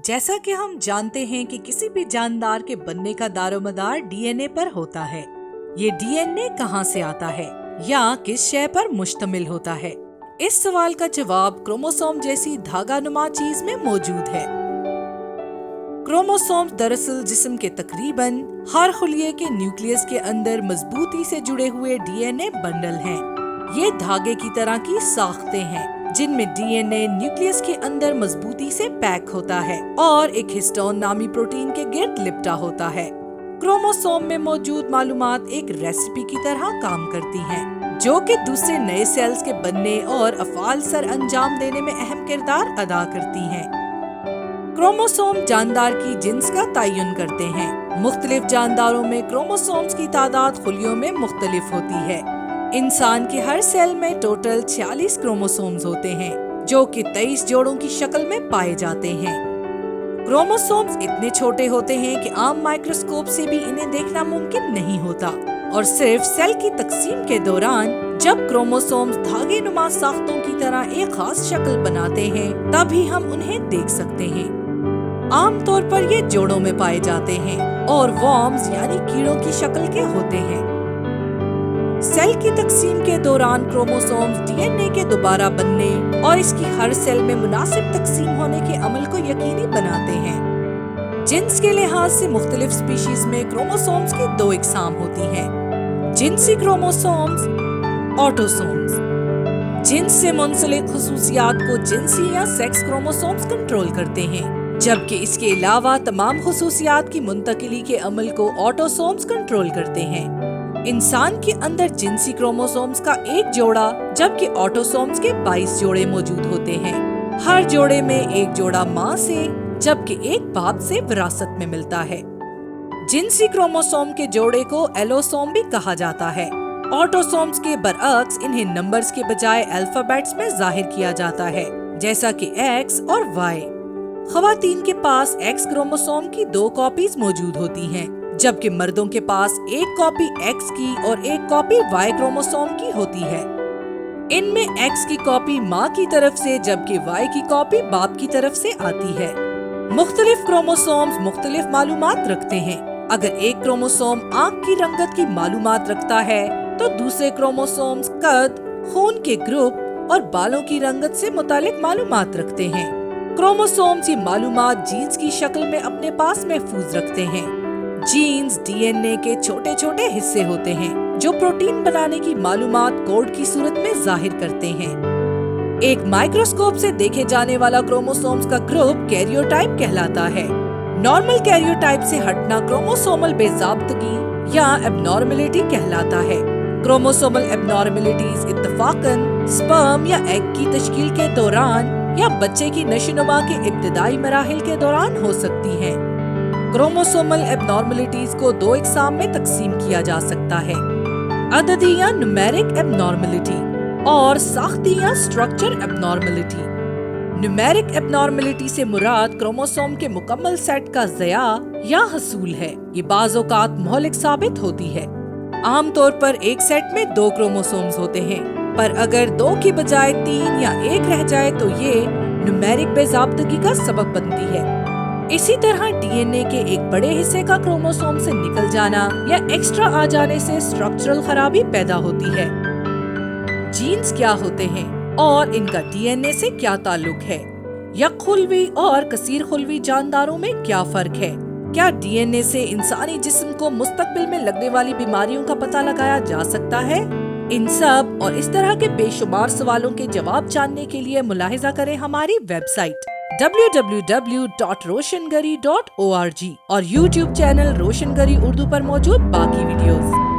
जैसा कि हम जानते हैं कि किसी भी जानदार के बनने का दारोमदार डीएनए पर होता है। ये डीएनए कहाँ से आता है या किस शय पर मुश्तमिल होता है? इस सवाल का जवाब क्रोमोसोम जैसी धागानुमा चीज में मौजूद है। क्रोमोसोम दरअसल जिस्म के तकरीबन हर खुलिये के न्यूक्लियस के अंदर मजबूती से जुड़े हुए डीएनए बंडल हैं। ये धागे की तरह की साख्तें हैं जिनमें डीएनए न्यूक्लियस के अंदर मजबूती से पैक होता है और एक हिस्टोन नामी प्रोटीन के गिर्द लिपटा होता है। क्रोमोसोम में मौजूद मालूमात एक रेसिपी की तरह काम करती हैं, जो कि दूसरे नए सेल्स के बनने और अफआल सर अंजाम देने में अहम किरदार अदा करती हैं। क्रोमोसोम जानदार की जिन्स का तयन करते हैं। मुख्तलिफ जानदारों में क्रोमोसोम्स की तादाद खुलियों में मुख्तलिफ होती है। इंसान के हर सेल में टोटल 46 क्रोमोसोम्स होते हैं, जो कि 23 जोड़ों की शक्ल में पाए जाते हैं। क्रोमोसोम्स इतने छोटे होते हैं कि आम माइक्रोस्कोप से भी इन्हें देखना मुमकिन नहीं होता और सिर्फ सेल की तकसीम के दौरान जब क्रोमोसोम्स धागे नुमा साख्तों की तरह एक खास शक्ल बनाते हैं तभी हम उन्हें देख सकते हैं। आमतौर पर ये जोड़ों में पाए जाते हैं और वॉर्म्स यानी कीड़ों की शक्ल के होते हैं। सेल की तकसीम के दौरान क्रोमोसोम्स डीएनए के दोबारा बनने और इसकी हर सेल में मुनासिब तकसीम होने के अमल को यकीनी बनाते हैं। जिन्स के लिहाज से मुख्तलिफ स्पीशीज में क्रोमोसोम्स की दो इकसाम होती हैं, जिनसी क्रोमोसोम्स, ऑटोसोम्स। जिन्स से मुंसलिक खुसूसियात को जिनसी या सेक्स क्रोमोसोम्स कंट्रोल करते हैं, जबकि इसके अलावा तमाम खुसूसियात की मुंतकिली के अमल को ऑटोसोम्स कंट्रोल करते हैं। इंसान के अंदर जिनसी क्रोमोसोम्स का एक जोड़ा जबकि ऑटोसोम्स के 22 जोड़े मौजूद होते हैं। हर जोड़े में एक जोड़ा माँ से जबकि एक बाप से विरासत में मिलता है। जिनसी क्रोमोसोम के जोड़े को एलोसोम भी कहा जाता है। ऑटोसोम्स के बरअक्स इन्हें नंबर्स के बजाय अल्फाबेट्स में जाहिर किया जाता है, जैसा कि X और Y। खवातीन के पास X क्रोमोसोम की 2 कॉपीज मौजूद होती हैं, जबकि मर्दों के पास एक कॉपी X की और एक कॉपी Y क्रोमोसोम की होती है। इनमें X की कॉपी माँ की तरफ से जबकि Y की कॉपी बाप की तरफ से आती है। मुख्तलिफ क्रोमोसोम्स मुख्तलिफ मालूमात रखते हैं। अगर एक क्रोमोसोम आँख की रंगत की मालूमात रखता है तो दूसरे क्रोमोसोम्स कद, खून के ग्रुप और बालों की रंगत से मुतालिक मालूमात रखते हैं। क्रोमोसोम्स ये मालूमात जीन्स की शक्ल में अपने पास महफूज रखते हैं। जीन्स डीएनए के छोटे छोटे हिस्से होते हैं जो प्रोटीन बनाने की मालूमात कोड की सूरत में जाहिर करते हैं। एक माइक्रोस्कोप से देखे जाने वाला क्रोमोसोम्स का ग्रुप कैरियोटाइप कहलाता है। नॉर्मल कैरियोटाइप से हटना क्रोमोसोमल बेज़ाब्तगी या एबनॉर्मलिटी कहलाता है। क्रोमोसोमल एबनॉर्मलिटीज इत्तफाकन स्पर्म या एग की तश्कील के दौरान या बच्चे की नशोनुमा के इब्तिदाई मराहिल के दौरान हो सकती हैं। क्रोमोसोमल एबनॉर्मलिटीज को 2 इकसाम में तकसीम किया जा सकता है, अददी या न्यूमेरिक एबनॉर्मलिटी और साख्ती या स्ट्रक्चर एबनॉर्मलिटी। न्यूमेरिक एबनॉर्मलिटी से मुराद क्रोमोसोम के मुकम्मल सेट का ज़या या हसूल है। ये बाज़ औक़ात महलिक साबित होती है। आमतौर पर एक सेट में 2 क्रोमोसोम्स होते हैं, पर अगर 2 की बजाय 3 या 1 रह जाए तो ये न्यूमेरिक बेज़ाब्तगी का सबब बनती है। इसी तरह डीएनए के एक बड़े हिस्से का क्रोमोसोम से निकल जाना या एक्स्ट्रा आ जाने से स्ट्रक्चरल खराबी पैदा होती है। जीन्स क्या होते हैं और इनका डीएनए से क्या ताल्लुक है? यकखुल्वी और कसीर खुल्वी जानदारों में क्या फर्क है? क्या डीएनए से इंसानी जिस्म को मुस्तकबिल में लगने वाली बीमारियों का पता लगाया जा सकता है? इन सब और इस तरह के बेशुमार सवालों के जवाब जानने के लिए मुलाहिजा करें हमारी वेबसाइट www.roshangarhi.org और YouTube चैनल रोशनगरी उर्दू पर मौजूद बाकी वीडियोस।